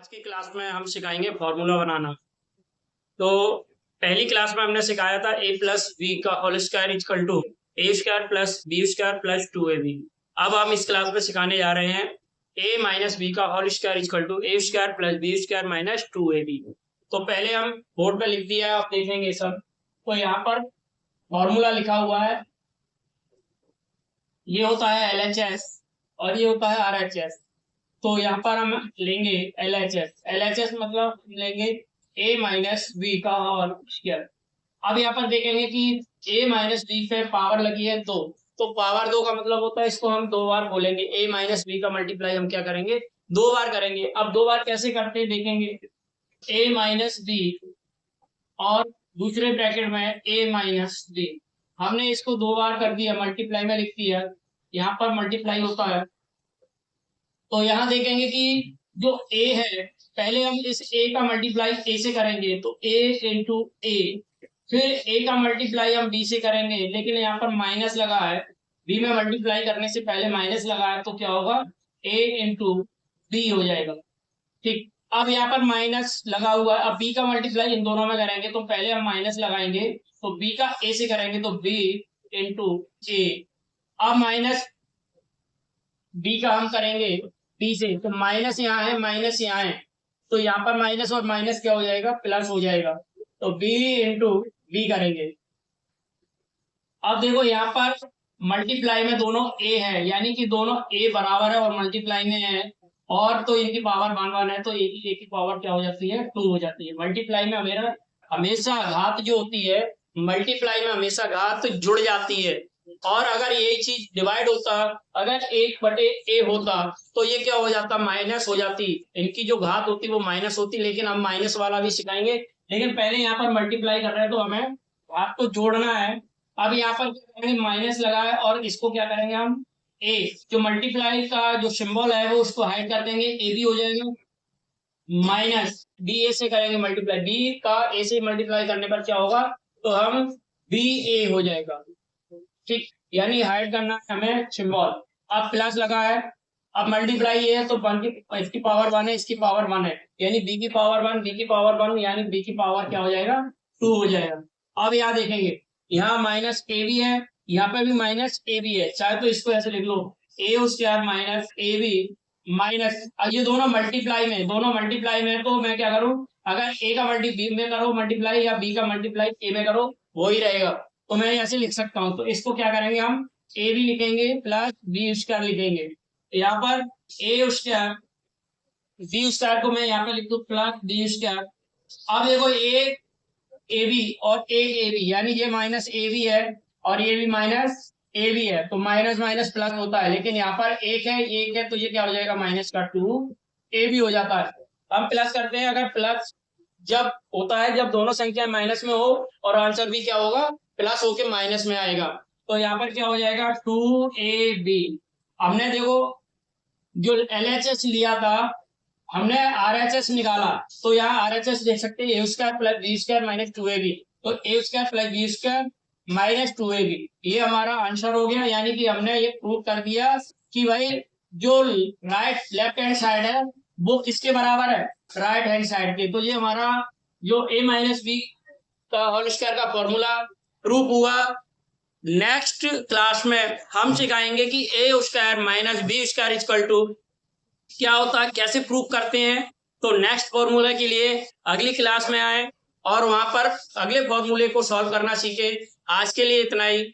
आज की क्लास में हम सिखाएंगे फॉर्मूला बनाना। तो पहली क्लास में हमने सिखाया था a प्लस बी का whole square equal to A square plus B square plus 2ab। अब हम इस क्लास में सिखाने जा रहे हैं a माइनस बी का whole square equal to A square plus B square minus 2ab। तो पहले हम बोर्ड पे लिख दिया, आप देखेंगे सब। तो यहाँ पर फॉर्मूला लिखा हुआ है, ये होता है LHS और ये होता है RHS। तो यहाँ पर हम लेंगे LHS मतलब लेंगे a माइनस बी का होल स्क्वायर। अब यहाँ पर देखेंगे कि a माइनस बी पे पावर लगी है 2, तो पावर 2 का मतलब होता है इसको हम 2 बार बोलेंगे। a माइनस बी का मल्टीप्लाई हम क्या करेंगे, 2 बार करेंगे। अब 2 बार कैसे करते हैं देखेंगे, a माइनस बी और दूसरे ब्रैकेट में a माइनस बी, हमने इसको 2 बार कर दिया, मल्टीप्लाई में लिख दिया, यहाँ पर मल्टीप्लाई होता है। तो यहाँ देखेंगे कि जो a है, पहले हम इस a का मल्टीप्लाई a से करेंगे तो a इंटू a, फिर a का मल्टीप्लाई हम b से करेंगे, लेकिन यहाँ पर माइनस लगा है, b में मल्टीप्लाई करने से पहले माइनस लगा है, तो क्या होगा a इंटू b हो जाएगा। ठीक, अब यहाँ पर माइनस लगा हुआ है, अब b का मल्टीप्लाई इन दोनों में करेंगे तो पहले हम माइनस लगाएंगे, तो b का a से करेंगे तो b इंटू a। अब माइनस b का हम करेंगे b से, तो माइनस यहाँ है माइनस यहाँ है, तो यहाँ पर माइनस और माइनस क्या हो जाएगा, प्लस हो जाएगा। तो b इंटू बी करेंगे। अब देखो यहाँ पर मल्टीप्लाई में दोनों a है, यानी कि दोनों a बराबर है और मल्टीप्लाई में है, और तो इनकी पावर 1 है, तो a की पावर क्या हो जाती है, 2 हो जाती है। मल्टीप्लाई में हमेशा घात जो होती है, मल्टीप्लाई में हमेशा घात जुड़ जाती है। और अगर यही चीज डिवाइड होता, अगर 1/a होता तो ये क्या हो जाता, माइनस हो जाती, इनकी जो घात होती वो माइनस होती। लेकिन हम माइनस वाला भी सिखाएंगे, लेकिन पहले यहाँ पर मल्टीप्लाई कर रहे हैं तो हमें घात तो जोड़ना है। अब यहाँ पर क्या करेंगे, माइनस लगा है और इसको क्या करेंगे हम, a जो मल्टीप्लाई का जो सिंबल है वो उसको हाइड कर देंगे, a भी हो जाएगा, माइनस b a से करेंगे मल्टीप्लाई, b का a से मल्टीप्लाई करने पर क्या होगा, तो हम b a हो जाएगा। ठीक, यानी हाइड करना है हमें सिंबल। अब प्लस लगा है, अब मल्टीप्लाई ये है तो इसकी पावर 1 है, इसकी पावर 1 है, यानी b की पावर 1, b की पावर 1, यानी b की पावर क्या हो जाएगा, 2 हो जाएगा। अब यहाँ देखेंगे, यहाँ माइनस a भी है, यहाँ पे भी माइनस a भी है, चाहे तो इसको ऐसे लिख लो a square minus a b minus, ये दोनों मल्टीप्लाई में, तो मैं क्या करूं, अगर a का b में करो मल्टीप्लाई या b का मल्टीप्लाई a में करो, वो ही रहेगा। तो मैं ऐसे लिख सकता हूं, तो इसको क्या करेंगे हम, a भी लिखेंगे प्लस b स्क्वायर लिखेंगे। यहाँ पर a स्क्वायर b स्क्वायर को मैं यहाँ पे लिख दूं प्लस b स्क्वायर। अब देखो एक ए बी और एक ए बी, यानी ये माइनस ए बी है और ये भी माइनस ए बी है, तो माइनस माइनस प्लस होता है, लेकिन यहाँ पर एक है तो ये क्या हो जाएगा, माइनस का 2 ए बी हो जाता है। हम प्लस करते हैं, अगर प्लस जब होता है जब दोनों संख्या माइनस में हो, और आंसर भी क्या होगा, प्लस होके माइनस में आएगा, तो यहाँ पर क्या हो जाएगा 2ab। हमने देखो जो LHS लिया था, हमने RHS निकाला, तो यहाँ RHS देख सकते हैं, a square plus B square minus 2ab, तो a square plus B square minus 2ab, ये हमारा आंसर हो गया। यानी कि हमने ये प्रूव कर दिया कि भाई जो लेफ्ट हैंड साइड है वो किसके बराबर है, राइट हैंड साइड के। तो ये हमारा जो a माइनस बी का होल स्क्वायर का फॉर्मूला प्रूव हुआ। नेक्स्ट क्लास में हम सिखाएंगे कि a square minus B square equal to क्या होता है, कैसे प्रूव करते हैं। तो नेक्स्ट फॉर्मूला के लिए अगली क्लास में आए और वहां पर अगले फॉर्मूले को सॉल्व करना सीखे। आज के लिए इतना ही।